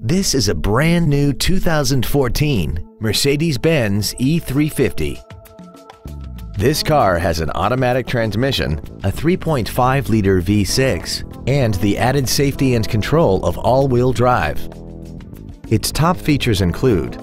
This is a brand new 2014 Mercedes-Benz E350. This car has an automatic transmission, a 3.5-liter V6, and the added safety and control of all-wheel drive. Its top features include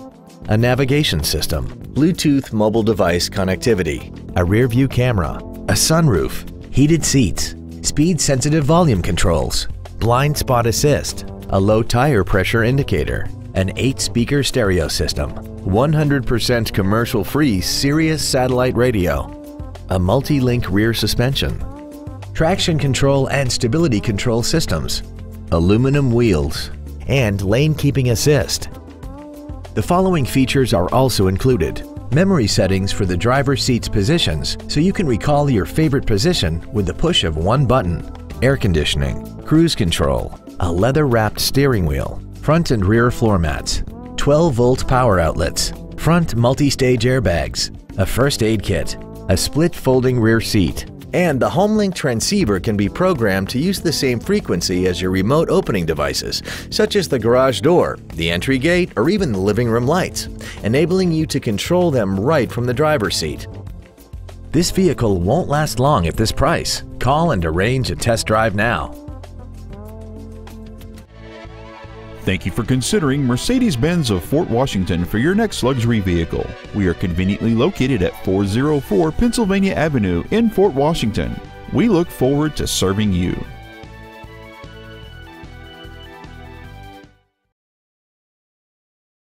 a navigation system, Bluetooth mobile device connectivity, a rear-view camera, a sunroof, heated seats, speed-sensitive volume controls, blind spot assist, a low tire pressure indicator, an 8-speaker stereo system, 100% commercial-free Sirius satellite radio, a multi-link rear suspension, traction control and stability control systems, aluminum wheels, and lane keeping assist. The following features are also included: memory settings for the driver's seat's positions so you can recall your favorite position with the push of one button, air conditioning, cruise control, a leather-wrapped steering wheel, front and rear floor mats, 12-volt power outlets, front multi-stage airbags, a first aid kit, a split folding rear seat, and the HomeLink transceiver can be programmed to use the same frequency as your remote opening devices, such as the garage door, the entry gate, or even the living room lights, enabling you to control them right from the driver's seat. This vehicle won't last long at this price. Call and arrange a test drive now. Thank you for considering Mercedes-Benz of Fort Washington for your next luxury vehicle. We are conveniently located at 404 Pennsylvania Avenue in Fort Washington. We look forward to serving you.